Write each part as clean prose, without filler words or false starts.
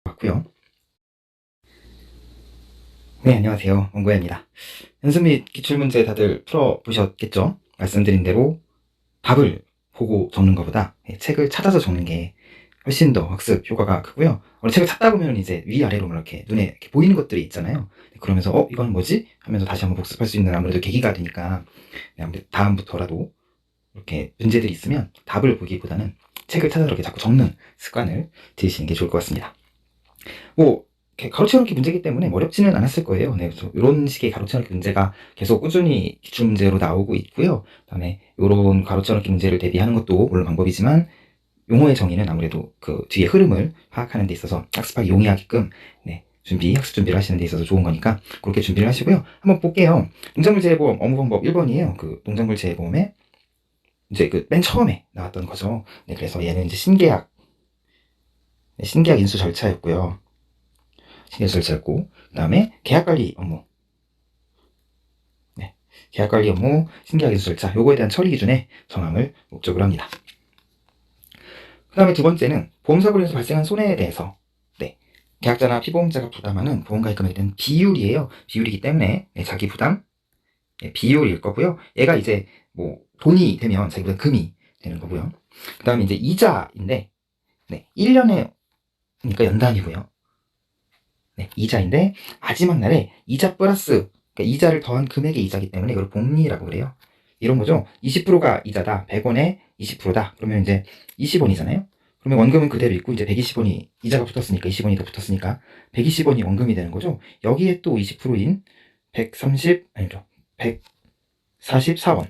맞고요. 네, 안녕하세요. 원고야입니다. 연습 및 기출문제 다들 풀어보셨겠죠? 말씀드린 대로 답을 보고 적는 것보다 책을 찾아서 적는 게 훨씬 더 학습 효과가 크고요. 원래 책을 찾다 보면 이제 위아래로 이렇게 눈에 이렇게 보이는 것들이 있잖아요. 그러면서 이건 뭐지? 하면서 다시 한번 복습할 수 있는 아무래도 계기가 되니까 다음부터라도 이렇게 문제들이 있으면 답을 보기보다는 책을 찾아서 이렇게 자꾸 적는 습관을 들이시는 게 좋을 것 같습니다. 뭐 이렇게 가로채놓기 문제이기 때문에 어렵지는 않았을 거예요. 네, 그래서 이런 식의 가로채놓기 문제가 계속 꾸준히 기출문제로 나오고 있고요. 그다음에 이런 가로채놓기 문제를 대비하는 것도 물론 방법이지만 용어의 정의는 아무래도 그 뒤에 흐름을 파악하는 데 있어서 학습하기 용이하게끔 학습 준비를 하시는 데 있어서 좋은 거니까 그렇게 준비를 하시고요. 한번 볼게요. 농작물 재해보험 업무 방법 1번이에요. 그 농작물 재해보험에 이제 그 맨 처음에 나왔던 거죠. 네, 그래서 얘는 이제 신계약 인수 절차였고요. 신계약 절차였고, 그 다음에 계약관리 업무. 계약관리 업무, 신계약 인수 절차, 요거에 대한 처리 기준의 정함을 목적으로 합니다. 그 다음에 두 번째는 보험사고로 인해서 발생한 손해에 대해서 계약자나 피보험자가 부담하는 보험가입 금액에 대한 비율이에요. 비율이기 때문에 자기 부담 비율일 거고요. 얘가 이제 뭐 돈이 되면 자기 부담 금이 되는 거고요. 그 다음에 이제 이자인데 1년에 그러니까 연단이고요. 이자인데 마지막 날에 이자 플러스 그러니까 이자를 더한 금액의 이자이기 때문에 이걸 복리라고 그래요. 이런 거죠. 20%가 이자다. 100원에 20%다. 그러면 이제 20원이잖아요. 그러면 원금은 그대로 있고 이제 120원이 이자가 붙었으니까 20원이 더 붙었으니까 120원이 원금이 되는 거죠. 여기에 또 20%인 144원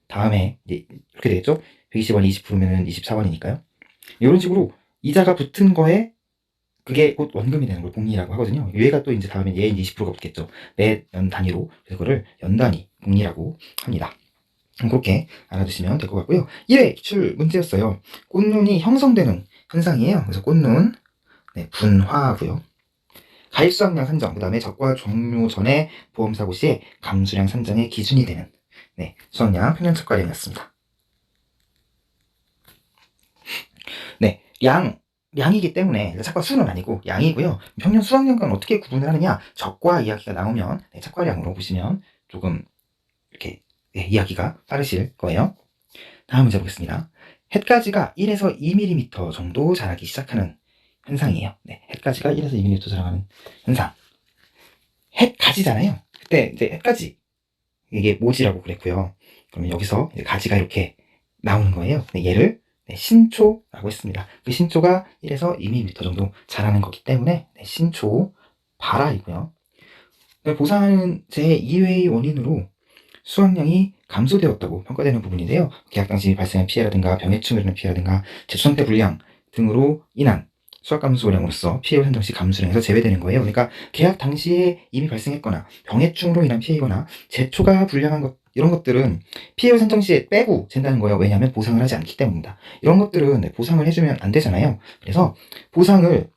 다음에 이제 이렇게 되겠죠. 120원이 20%면은 24원이니까요. 이런 식으로 이자가 붙은 거에 그게 곧 원금이 되는 걸 복리라고 하거든요. 얘가 또 이제 다음에 얘 20%가 붙겠죠. 매년 단위로. 그래서 그거를 연단위 복리라고 합니다. 그렇게 알아두시면 될 것 같고요. 1회 기출 문제였어요. 꽃눈이 형성되는 현상이에요. 그래서 꽃눈 분화하고요. 가입수확량 산정, 그 다음에 적과 종료 전에 보험사고 시에 감수량 산정의 기준이 되는 수확량 평년책과량이었습니다. 양이기 때문에 책과 수는 아니고 양이고요. 평년 수확량과는 어떻게 구분을 하느냐? 적과 이야기가 나오면 책과량으로 보시면 조금 이렇게 이야기가 빠르실 거예요. 다음 문제 보겠습니다. 햇가지가 1에서 2mm 정도 자라기 시작하는 현상이에요. 햇가지가 1에서 2mm 자라는 현상. 햇가지잖아요. 그때 이제 햇가지 이게 모지라고 그랬고요. 그러면 여기서 가지가 이렇게 나오는 거예요. 얘를 신초라고 했습니다. 그 신초가 1에서 2mm 정도 자라는 거기 때문에 신초 발화이고요. 보상하는 제2회의 원인으로 수확량이 감소되었다고 평가되는 부분인데요. 계약 당시 발생한 피해라든가 병해충으로 인한 피해라든가 제초 상태 불량 등으로 인한 수확 감소량으로서 피해 산정 시 감소량에서 제외되는 거예요. 그러니까 계약 당시에 이미 발생했거나 병해충으로 인한 피해거나 제초가 불량한 것 이런 것들은 피해 산정 시에 빼고 잰다는 거예요. 왜냐하면 보상을 하지 않기 때문입니다. 이런 것들은 보상을 해주면 안 되잖아요. 그래서 보상을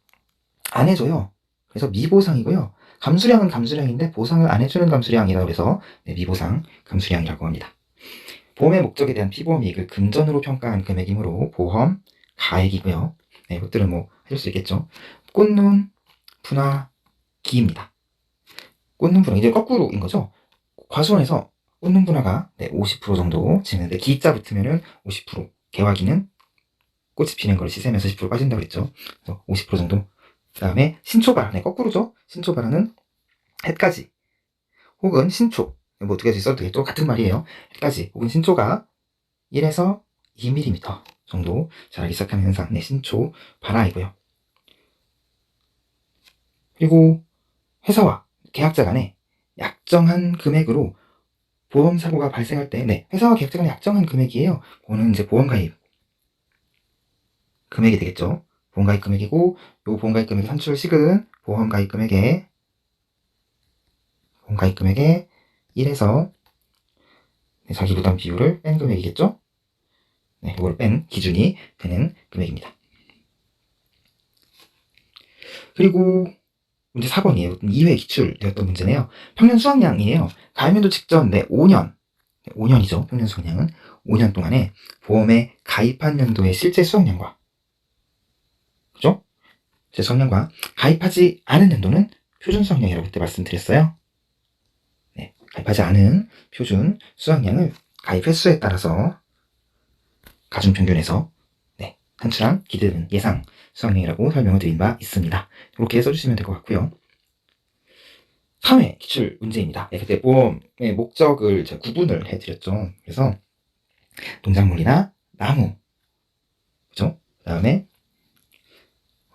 안 해줘요. 그래서 미보상이고요. 감수량은 감수량인데 보상을 안 해주는 감수량이라고 해서 미보상 감수량이라고 합니다. 보험의 목적에 대한 피보험 이익을 금전으로 평가한 금액이므로 보험 가액이고요. 이것들은 뭐 하실 수 있겠죠. 꽃눈 분화 기입니다. 꽃눈 분화 이제 거꾸로인 거죠. 과수원에서 꽃눈 분화가 50% 정도 지는데 기자 붙으면은 50% 개화기는 꽃이 피는 걸 시샘에서 10% 빠진다고 했죠. 그래서 50% 정도. 그 다음에 신초발, 거꾸로죠. 신초발은 햇가지 혹은 신초, 뭐 두 가지 써도 되겠죠. 같은 말이에요. 햇가지 혹은 신초가 1에서 2mm 정도 자라기 시작하는 현상, 신초 발화이고요. 그리고 회사와 계약자 간에 약정한 금액으로 보험사고가 발생할 때, 회사와 계약자 간에 약정한 금액이에요. 그거는 이제 보험가입 금액이 되겠죠. 보험가입 금액이고, 요 보험가입 금액 산출식은 보험가입 금액의 1에서 자기 부담 비율을 뺀 금액이겠죠. 이걸 뺀 기준이 되는 금액입니다. 그리고 문제 4번이에요. 2회 기출되었던 문제네요. 평년 수확량이에요. 가입연도 직전 5년이죠. 평년 수확량은 5년 동안에 보험에 가입한 연도의 실제 수확량과 그죠? 제 수학량과 가입하지 않은 연도는 표준 수학량이라고 그때 말씀드렸어요. 네, 가입하지 않은 표준 수학량을 가입 횟수에 따라서 가중평균에서 산출한 기대되는 예상 수학량이라고 설명을 드린 바 있습니다. 이렇게 써주시면 될 것 같고요. 3회 기출 문제입니다. 그때 보험의 목적을 제가 구분을 해드렸죠. 그래서 농작물이나 나무, 그죠? 그 다음에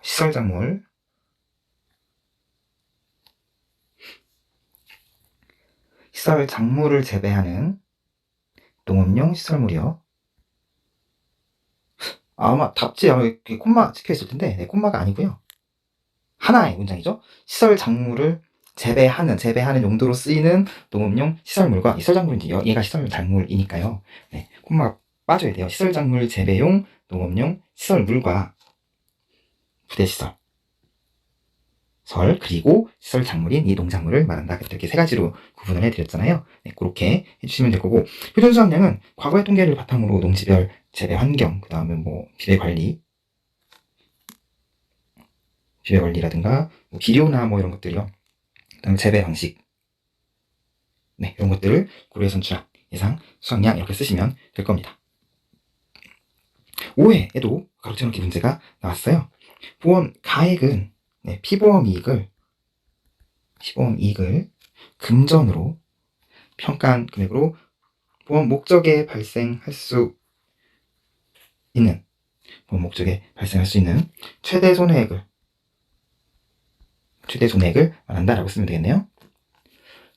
시설작물, 시설작물을 재배하는 농업용 시설물이요. 아마 답지에 콤마 찍혀있을 텐데, 네, 콤마가 아니고요. 하나의 문장이죠. 시설작물을 재배하는 용도로 쓰이는 농업용 시설물과, 시설작물인지 얘가 시설작물이니까요. 네, 콤마가 빠져야 돼요. 시설작물 재배용 농업용 시설물과 부대시설, 그리고 시설작물인 이 농작물을 말한다. 이렇게 세 가지로 구분을 해드렸잖아요. 네, 그렇게 해주시면 될 거고, 표준 수확량은 과거의 통계를 바탕으로 농지별 재배 환경, 그 다음에 비배 관리라든가 비료나 이런 것들이요. 그 다음에 재배 방식, 네, 이런 것들을 고려해 선출한 예상 수확량 이렇게 쓰시면 될 겁니다. 5회에도 가로채놓기 문제가 나왔어요. 보험 가액은 피보험 이익을 금전으로 평가한 금액으로 보험 목적에 발생할 수 있는 최대 손해액을 말한다라고 쓰면 되겠네요.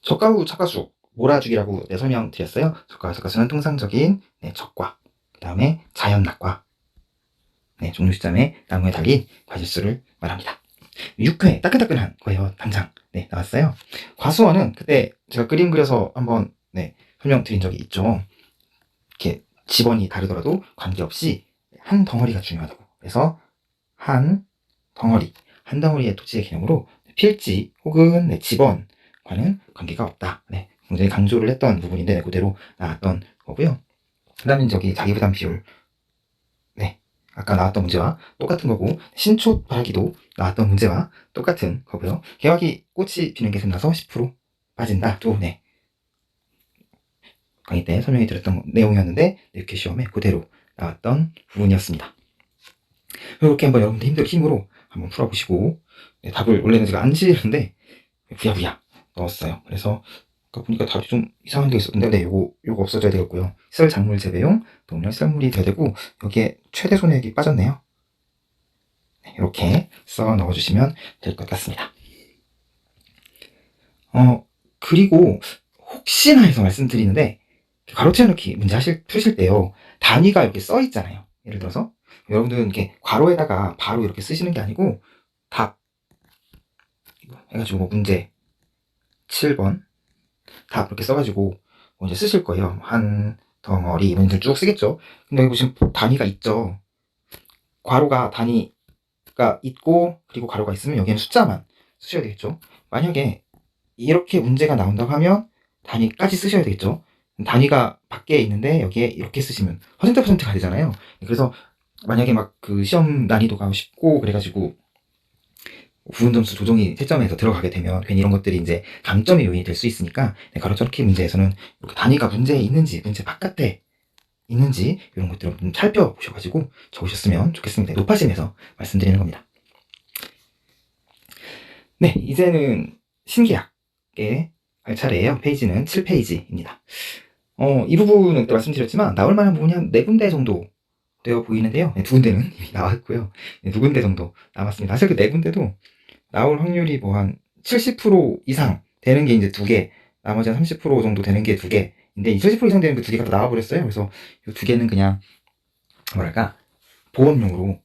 저가 후 차가수 몰아주기라고 설명드렸어요. 저가 후 차가수는 통상적인 적과 그 다음에 자연낙과 종료 시점에 나무의 달린 과실수를 말합니다. 6회 따끈따끈한 거예요. 당장 나왔어요. 과수원은 그때 제가 그림 그려서 한번 설명드린 적이 있죠. 이렇게 지번이 다르더라도 관계없이 한 덩어리가 중요하다고. 그래서 한 덩어리의 토지의 개념으로 필지 혹은 지번과는 관계가 없다. 굉장히 강조를 했던 부분인데 그대로 나왔던 거고요. 그 다음에 자기부담 비율, 아까 나왔던 문제와 똑같은 거고, 신초 바라기도 나왔던 문제와 똑같은 거고요. 개화기 꽃이 피는 게 샘나서 10% 빠진다. 강의 때 설명해 드렸던 내용이었는데 이렇게 시험에 그대로 나왔던 부분이었습니다. 이렇게 한번 여러분들 힘으로 한번 풀어보시고, 답을 원래는 제가 안 지르는데 부야부야 넣었어요. 그래서 아까 보니까 답이 좀 이상한 게 있었는데 요거 없어져야 되겠고요. 시설작물 재배용 농업용 시설물이 돼야 되고, 여기에 최대 손해액이 빠졌네요. 이렇게 써 넣어주시면 될 것 같습니다. 그리고 혹시나 해서 말씀드리는데, 가로채워넣기 문제 푸실 때요, 단위가 이렇게 써 있잖아요. 예를 들어서 여러분들은 이렇게 괄호에다가 바로 이렇게 쓰시는 게 아니고, 답 해가지고 문제 7번 답 이렇게 써가지고 이제 쓰실 거예요. 한 덩어리 이런 쭉 쓰겠죠. 근데 여기 보시면 단위가 있죠. 괄호가 단위가 있고 그리고 괄호가 있으면 여기는 숫자만 쓰셔야 되겠죠. 만약에 이렇게 문제가 나온다고 하면 단위까지 쓰셔야 되겠죠. 단위가 밖에 있는데 여기에 이렇게 쓰시면 %%가 되잖아요. 그래서 만약에 그 시험 난이도가 쉽고 그래가지고 부분 점수 조정이 채점에서 들어가게 되면 괜히 이런 것들이 이제 감점의 요인이 될 수 있으니까 가로채놓기 문제에서는 이렇게 단위가 문제에 있는지 문제 바깥에 있는지 이런 것들을 좀 살펴보셔가지고 적으셨으면 좋겠습니다. 높아심에서 말씀드리는 겁니다. 이제는 신계약에 할 차례예요. 페이지는 7페이지입니다. 이 부분은 그때 말씀드렸지만 나올 만한 부분이 한 4군데 정도 되어 보이는데요. 2군데는 이미 나왔고요. 2군데 정도 남았습니다. 사실 그 4군데도 나올 확률이 한 70% 이상 되는 게 이제 2개, 나머지 한 30% 정도 되는 게 2개인데, 이 70% 이상 되는 그 2개가 다 나와버렸어요. 그래서 이 2개는 그냥, 보험용으로,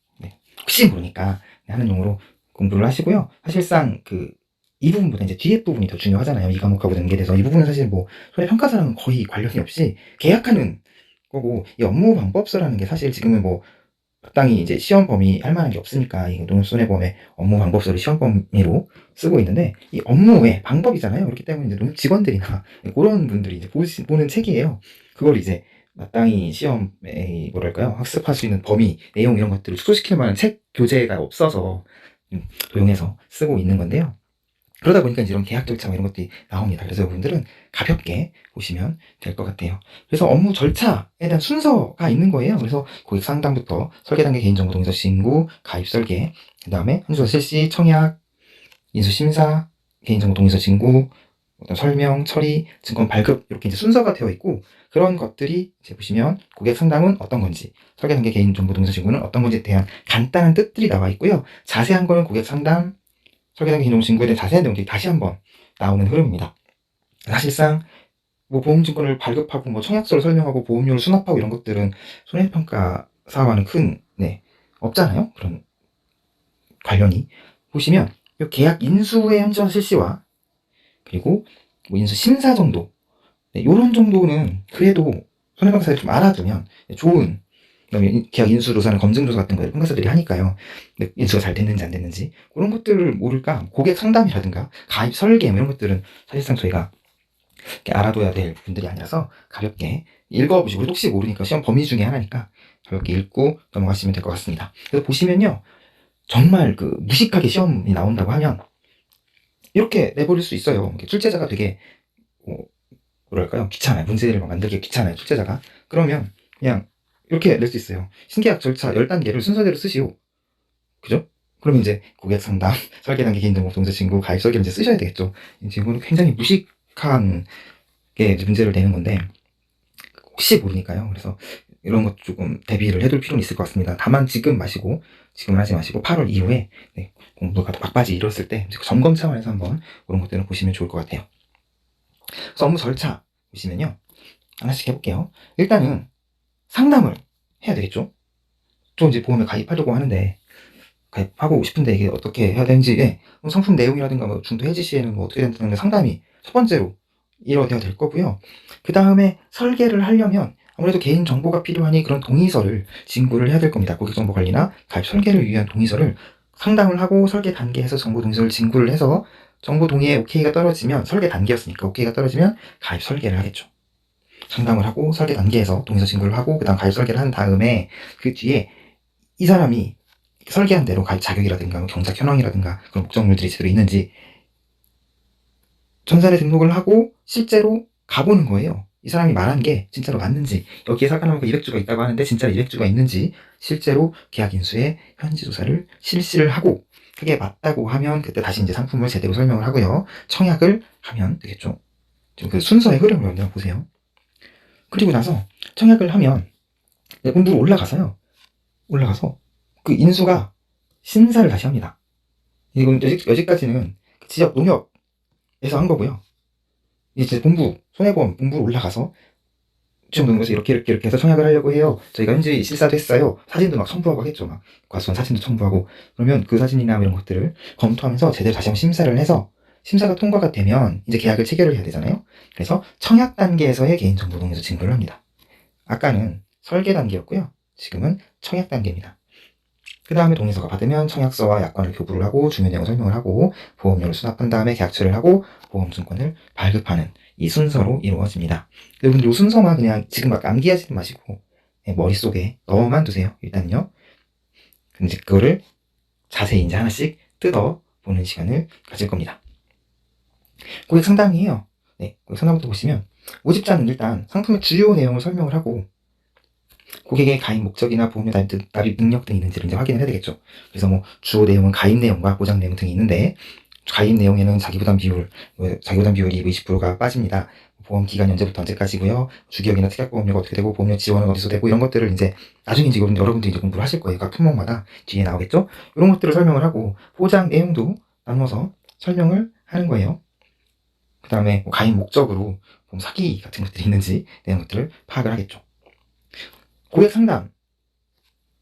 혹시 모르니까 하는 용으로 공부를 하시고요. 사실상 이 부분보다 이제 뒤에 부분이 더 중요하잖아요. 이 과목하고 연계돼서. 이 부분은 사실 손해평가사랑은 거의 관련이 없이 계약하는 거고, 이 업무 방법서라는 게 사실 지금은 마땅히 이제 시험 범위 할 만한 게 없으니까 이 농협손해보험의 업무 방법서를 시험 범위로 쓰고 있는데, 이 업무의 방법이잖아요. 그렇기 때문에 이제 농협 직원들이나 그런 분들이 이제 보는 책이에요. 그걸 이제 마땅히 시험에 학습할 수 있는 범위, 내용 이런 것들을 축소시킬 만한 책 교재가 없어서 도용해서 쓰고 있는 건데요. 그러다 보니까 이제 이런 계약 절차 이런 것들이 나옵니다. 그래서 여러분들은 가볍게 보시면 될 것 같아요. 그래서 업무 절차에 대한 순서가 있는 거예요. 그래서 고객 상담부터 설계 단계 개인정보 동의서 신고, 가입 설계, 그 다음에 한수서 실시, 청약, 인수 심사, 개인정보 동의서 신고, 어떤 설명, 처리, 증권 발급 이렇게 이제 순서가 되어 있고 그런 것들이 이제 보시면 고객 상담은 어떤 건지, 설계 단계 개인정보 동의서 신고는 어떤 건지에 대한 간단한 뜻들이 나와 있고요. 자세한 거는 고객 상담, 설계 단계 개인정보 신고에 대한 자세한 내용들이 다시 한번 나오는 흐름입니다. 사실상 뭐 보험증권을 발급하고 뭐 청약서를 설명하고 보험료를 수납하고 이런 것들은 손해평가사와는 큰 없잖아요. 그런 관련이 보시면 이 계약 인수의 현지화 실시와 그리고 뭐 인수 심사 정도 요런 정도는 그래도 손해평가사들이 좀 알아두면 좋은, 그다음에 계약 인수 조사나 검증 조사 같은 거를 평가사들이 하니까요. 인수가 잘 됐는지 안 됐는지 그런 것들을 모를까 고객 상담이라든가 가입 설계 이런 것들은 사실상 저희가 알아둬야 될 분들이 아니라서 가볍게 읽어보시고, 혹시 모르니까 시험 범위 중에 하나니까 가볍게 읽고 넘어가시면 될 것 같습니다. 그래서 보시면요, 정말 그 무식하게 시험이 나온다고 하면 이렇게 내버릴 수 있어요. 출제자가 되게 뭐랄까요, 귀찮아요. 문제를 만들기 귀찮아요, 출제자가. 그러면 그냥 이렇게 낼 수 있어요. 신계약 절차 10단계를 순서대로 쓰시오. 그죠? 그러면 이제 고객 상담, 설계 단계 개인정보 동의서 신고, 가입 설계를 이제 쓰셔야 되겠죠. 지금은 굉장히 무식한 게 문제를 내는 건데 혹시 모르니까요. 그래서 이런 것 조금 대비를 해둘 필요는 있을 것 같습니다. 다만 지금은 하지 마시고 8월 이후에 공부가 더 막바지 이뤘을 때 점검 차원에서 한번 그런 것들을 보시면 좋을 것 같아요. 그래서 업무 절차 보시면요, 하나씩 해볼게요. 일단은 상담을 해야 되겠죠. 저 이제 보험에 가입하려고 하는데, 가입하고 싶은데 이게 어떻게 해야 되는지, 상품 내용이라든가 뭐 중도 해지 시에는 뭐 어떻게 된다는 상담이 첫 번째로 이루어져야 될 거고요. 그 다음에 설계를 하려면 아무래도 개인 정보가 필요하니 그런 동의서를 진구를 해야 될 겁니다. 고객정보 관리나 가입 설계를 위한 동의서를 상담을 하고 설계 단계에서 정보 동의서를 진구를 해서 정보 동의에 오케이가 떨어지면, 설계 단계였으니까 오케이가 떨어지면 가입 설계를 하겠죠. 상담을 하고 설계 단계에서 동의서 진구를 하고 그 다음 가입 설계를 한 다음에 그 뒤에 이 사람이 설계한 대로 가입 자격이라든가 경작 현황이라든가 그런 목적물들이 제대로 있는지 전산에 등록을 하고 실제로 가보는 거예요. 이 사람이 말한 게 진짜로 맞는지, 여기에 사과나무가 200주가 있다고 하는데 진짜로 200주가 있는지 실제로 계약 인수에 현지 조사를 실시를 하고, 그게 맞다고 하면 그때 다시 이제 상품을 제대로 설명을 하고요. 청약을 하면 되겠죠. 지금 그 순서의 흐름을 한번 보세요. 그리고 나서 청약을 하면 본부로 올라가서 그 인수가 심사를 다시 합니다. 이건 여기까지는 지역 농협에서 한 거고요. 이제 본부, 손해보험 본부로 올라가서 지금 농협에서 이렇게 해서 청약을 하려고 해요. 저희가 현지 실사도 했어요. 사진도 막 첨부하고 하겠죠. 막 과수원 사진도 첨부하고. 그러면 그 사진이나 이런 것들을 검토하면서 제대로 다시 한번 심사를 해서, 심사가 통과가 되면 이제 계약을 체결을 해야 되잖아요. 그래서 청약 단계에서의 개인정보 동의서 진구를 합니다. 아까는 설계 단계였고요. 지금은 청약 단계입니다. 그 다음에 동의서가 받으면 청약서와 약관을 교부를 하고 주요 내용 설명을 하고 보험료를 수납한 다음에 계약처리를 하고 보험증권을 발급하는 이 순서로 이루어집니다. 여러분들 이 순서만 그냥 지금 막 암기하지 마시고 머릿속에 넣어만 두세요. 일단요. 이제 그거를 자세히 이제 하나씩 뜯어보는 시간을 가질 겁니다. 고객 상담이에요. 고객 상담부터 보시면 모집자는 일단 상품의 주요 내용을 설명을 하고 고객의 가입 목적이나 보험료 납입 능력 등이 있는지를 이제 확인을 해야 되겠죠. 그래서 뭐 주요 내용은 가입 내용과 보장 내용 등이 있는데, 가입 내용에는 자기부담 비율이 20%가 빠집니다. 보험 기간 언제부터 언제까지고요. 주기억이나 특약보험료가 어떻게 되고 보험료 지원은 어디서 되고 이런 것들을 이제 나중에 이제 여러분들이 이제 공부를 하실 거예요. 각 품목마다 뒤에 나오겠죠. 이런 것들을 설명을 하고 보장 내용도 나눠서 설명을 하는 거예요. 그 다음에 가입 목적으로 보험 사기 같은 것들이 있는지 이런 것들을 파악을 하겠죠. 고객 상담.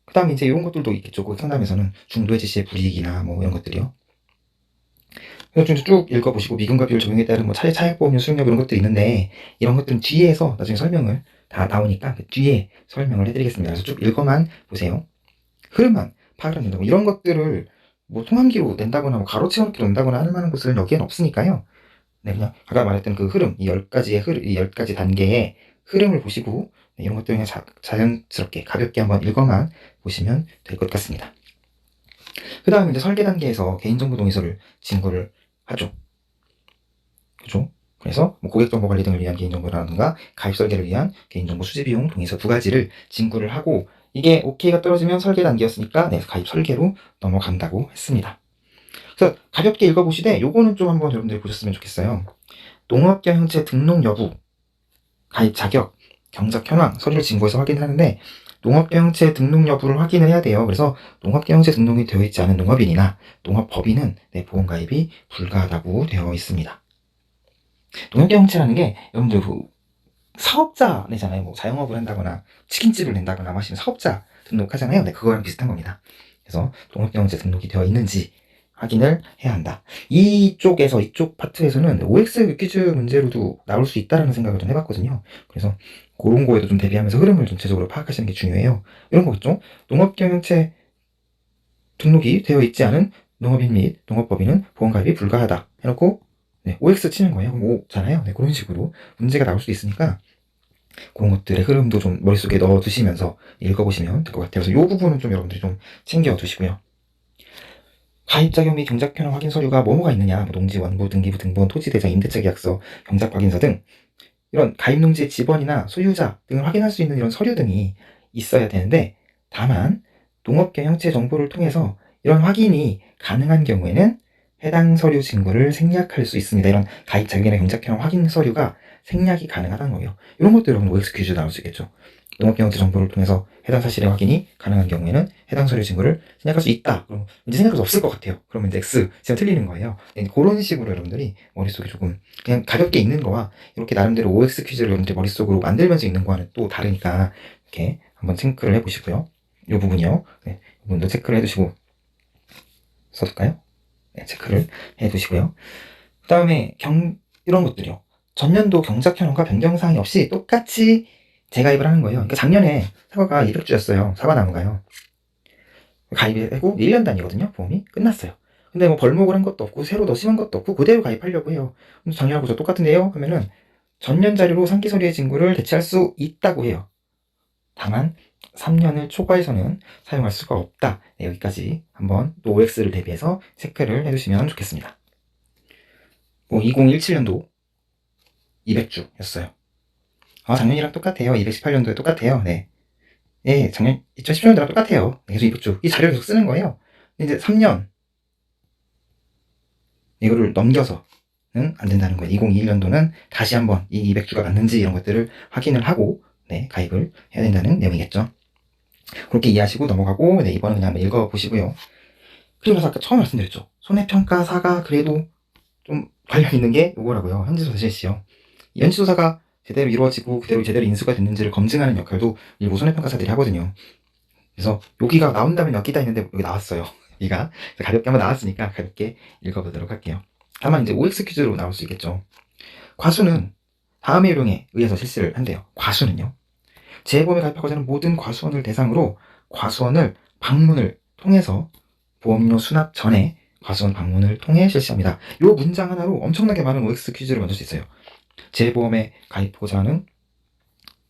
그 다음에 이제 이런 것들도 있겠죠. 고객 상담에서는 중도해지 시의 불이익이나 뭐 이런 것들이요. 그래서 쭉 읽어보시고 미금과 비율 적용에 따른 뭐 차액보험료 수익률 이런 것들이 있는데, 이런 것들은 뒤에서 나중에 설명을 다 나오니까 그 뒤에 설명을 해드리겠습니다. 그래서 쭉 읽어만 보세요. 흐름만 파악을 한다고 이런 것들을 뭐 통함기로 낸다거나 뭐 가로 채워넣기로 낸다거나 할 만한 것은 여기에는 없으니까요. 그냥 아까 말했던 그 흐름, 이 10가지 단계의 흐름을 보시고 이런 것들 그냥 자연스럽게 가볍게 한번 읽어만 보시면 될 것 같습니다. 그 다음에 이제 설계 단계에서 개인정보 동의서를 진구를 하죠. 그죠? 그래서 뭐 고객정보 관리 등을 위한 개인정보라든가 가입 설계를 위한 개인정보 수집 비용 동의서 2가지를 진구를 하고, 이게 오케이가 떨어지면 설계 단계였으니까 네, 가입 설계로 넘어간다고 했습니다. 그래서 가볍게 읽어보시되 요거는 좀 한번 여러분들이 보셨으면 좋겠어요. 농업경영체 등록 여부, 가입 자격, 경작 현황, 서류를 진구해서 확인하는데, 농업경영체 등록 여부를 확인을 해야 돼요. 그래서 농업경영체 등록이 되어 있지 않은 농업인이나 농업법인은 네, 보험가입이 불가하다고 되어 있습니다. 농업경영체라는 게 여러분들 그 사업자네잖아요. 뭐 자영업을 한다거나 치킨집을 낸다거나 하시는 사업자 등록하잖아요. 네, 그거랑 비슷한 겁니다. 그래서 농업경영체 등록이 되어 있는지 확인을 해야 한다. 이쪽 파트에서는 OX 퀴즈 문제로도 나올 수 있다라는 생각을 좀 해봤거든요. 그래서 그런 거에도 좀 대비하면서 흐름을 전체적으로 파악하시는 게 중요해요. 이런 거겠죠? 농업경영체 등록이 되어 있지 않은 농업인 및 농업법인은 보험가입이 불가하다 해놓고 네, OX 치는 거예요. 그럼 O잖아요. 네, 그런 식으로 문제가 나올 수 있으니까 그런 것들의 흐름도 좀 머릿속에 넣어두시면서 읽어보시면 될 것 같아요. 그래서 이 부분은 좀 여러분들이 좀 챙겨두시고요. 가입자격 및 경작현황 확인 서류가 뭐가 있느냐, 농지, 원부, 등기부, 등본, 토지대장, 임대차 계약서, 경작 확인서 등 이런 가입 농지의 지번이나 소유자 등을 확인할 수 있는 이런 서류 등이 있어야 되는데, 다만 농업경영체 정보를 통해서 이런 확인이 가능한 경우에는 해당 서류 진구를 생략할 수 있습니다. 이런 가입 자격이나 경작현황 확인 서류가 생략이 가능하다는 거예요. 이런 것도 여러분 OX 퀴즈 나올 수 있겠죠. 농업경영체 정보를 통해서 해당 사실의 확인이 가능한 경우에는 해당 서류 진구를 생략할 수 있다. 그럼 이제 생각할 수 없을 것 같아요. 그러면 이제 X 제가 틀리는 거예요. 그런 식으로 여러분들이 머릿속에 조금 그냥 가볍게 읽는 거와 이렇게 나름대로 OX 퀴즈를 여러분들 머릿속으로 만들면서 읽는 거와는 또 다르니까 이렇게 한번 체크를 해보시고요. 이 부분이요. 네, 이 부분도 체크를 해두시고 써둘까요? 네, 체크를 해두시고요. 그 다음에 이런 것들이요. 전년도 경작현황과 변경사항이 없이 똑같이 재가입을 하는 거예요. 그러니까 작년에 사과가 200주였어요. 사과나무가요. 가입하고 1년 단위거든요. 보험이 끝났어요. 근데 뭐 벌목을 한 것도 없고 새로 더 심한 것도 없고 그대로 가입하려고 해요. 그럼 작년하고 저 똑같은데요? 하면은 전년 자료로 상기 서류의 진구를 대체할 수 있다고 해요. 다만 3년을 초과해서는 사용할 수가 없다. 네, 여기까지 한번 또 OX를 대비해서 체크를 해주시면 좋겠습니다. 2017년도 200주였어요. 작년이랑 똑같아요. 218년도에 똑같아요. 네. 예, 작년 2017년도랑 똑같아요. 계속 200주. 이 자료를 계속 쓰는 거예요. 이제 3년 이거를 넘겨서는 안 된다는 거예요. 2021년도는 다시 한번 이 200주가 맞는지 이런 것들을 확인을 하고 네, 가입을 해야 된다는 내용이겠죠. 그렇게 이해하시고 넘어가고 네, 이번은 그냥 한번 읽어보시고요. 그리고 나서 아까 처음에 말씀드렸죠. 손해평가사가 그래도 좀 관련 있는 게 이거라고요. 현지조사 실시요. 이 현지조사가 제대로 이루어지고 그대로 제대로 인수가 됐는지를 검증하는 역할도 일부 손해평가사들이 하거든요. 그래서 여기가 나온다면 여기다 있는데 여기 나왔어요. 여기가 가볍게 한번 나왔으니까 가볍게 읽어보도록 할게요. 다만 이제 OX 퀴즈로 나올 수 있겠죠. 과수는 다음의 요령에 의해서 실시를 한대요. 과수는요. 재보험에 가입하고자 하는 모든 과수원을 대상으로 과수원을 방문을 통해서 보험료 수납 전에 과수원 방문을 통해 실시합니다. 이 문장 하나로 엄청나게 많은 OX 퀴즈를 만들 수 있어요. 재보험에 가입하고자 하는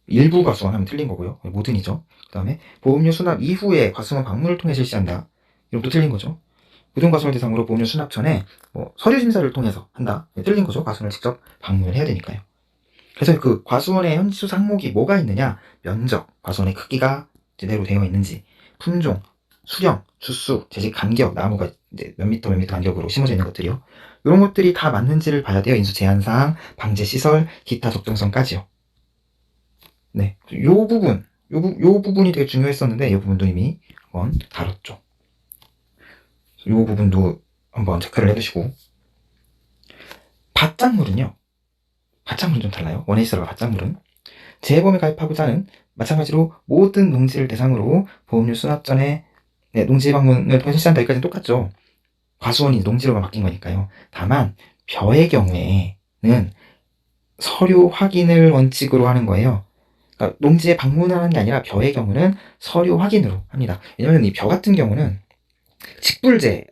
일부 과수원 하면 틀린 거고요. 모든이죠. 그 다음에 보험료 수납 이후에 과수원 방문을 통해 실시한다. 이것도 틀린 거죠. 모든 과수원을 대상으로 보험료 수납 전에 서류 심사를 통해서 한다. 틀린 거죠. 과수원을 직접 방문을 해야 되니까요. 그래서 그 과수원의 현지조사 항목이 뭐가 있느냐, 면적, 과수원의 크기가 제대로 되어 있는지, 품종, 수령, 주수, 재직 간격, 나무가 이제 몇 미터 간격으로 심어져 있는 것들이요. 이런 것들이 다 맞는지를 봐야 돼요. 인수 제한사항, 방제 시설, 기타 적정성까지요. 네, 요 부분이 되게 중요했었는데 이 부분도 이미 한번 다뤘죠. 요 부분도 한번 체크를 해두시고, 밭작물은요. 밭작물은 좀 달라요. 원해시설과 밭작물은 재보험에 가입하고자 하는 마찬가지로 모든 농지를 대상으로 보험료 수납 전에 농지 방문을 통해 실시한다. 여기까지는 똑같죠. 과수원이 농지로만 바뀐 거니까요. 다만 벼의 경우에는 서류 확인을 원칙으로 하는 거예요. 그러니까 농지에 방문을 하는 게 아니라 벼의 경우는 서류 확인으로 합니다. 왜냐하면 이 벼 같은 경우는 직불제라고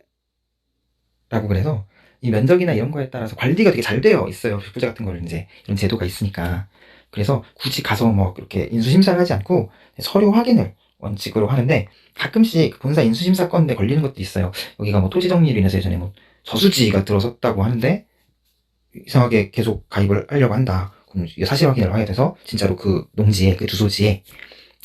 그래서 이 면적이나 이런 거에 따라서 관리가 되게 잘 되어 있어요. 직불제 같은 거를 이제 이런 제도가 있으니까. 그래서 굳이 가서 뭐 그렇게 인수심사를 하지 않고 서류 확인을 원칙으로 하는데 가끔씩 본사 인수심사 건데 걸리는 것도 있어요. 여기가 뭐 토지 정리로 인해서 예전에 뭐 저수지가 들어섰다고 하는데 이상하게 계속 가입을 하려고 한다. 그럼 사실 확인을 해야 돼서 진짜로 그 농지에, 그 주소지에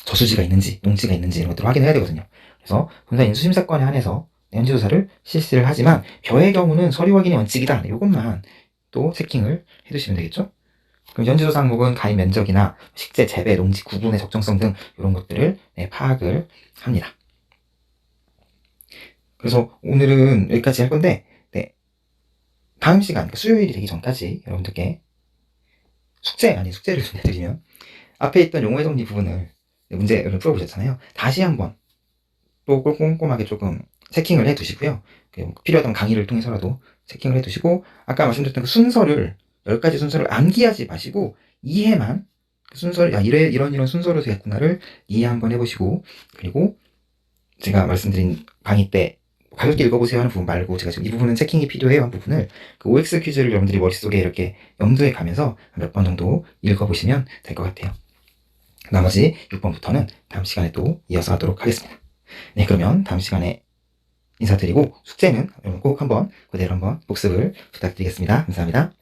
저수지가 있는지 농지가 있는지 이런 것들을 확인해야 되거든요. 그래서 본사 인수심사건에 한해서 현지조사를 실시를 하지만 벼의 경우는 서류 확인이 원칙이다. 이것만 또 체킹을 해두시면 되겠죠. 그럼 현지조사 항목은 가입 면적이나 식재, 재배, 농지 구분의 적정성 등 이런 것들을 파악을 합니다. 그래서 오늘은 여기까지 할 건데 다음 시간, 그러니까 수요일이 되기 전까지 여러분들께 숙제 아닌 숙제를 좀 해드리면 앞에 있던 용어의 정리 부분을 문제를 풀어보셨잖아요. 다시 한번 또 꼼꼼하게 조금 체킹을 해두시고요. 필요하다면 강의를 통해서라도 체킹을 해두시고 아까 말씀드렸던 그 순서를 10가지 순서를 암기하지 마시고 이해만 그 순서를 이런 순서로 되겠구나를 이해 한번 해보시고 그리고 제가 말씀드린 강의 때 가볍게 읽어보세요 하는 부분 말고 제가 지금 이 부분은 체킹이 필요해요 한 부분을 그 OX 퀴즈를 여러분들이 머릿속에 이렇게 염두에 가면서 몇 번 정도 읽어보시면 될 것 같아요. 나머지 6번부터는 다음 시간에 또 이어서 하도록 하겠습니다. 네, 그러면 다음 시간에 인사드리고 숙제는 꼭 한번 그대로 한번 복습을 부탁드리겠습니다. 감사합니다.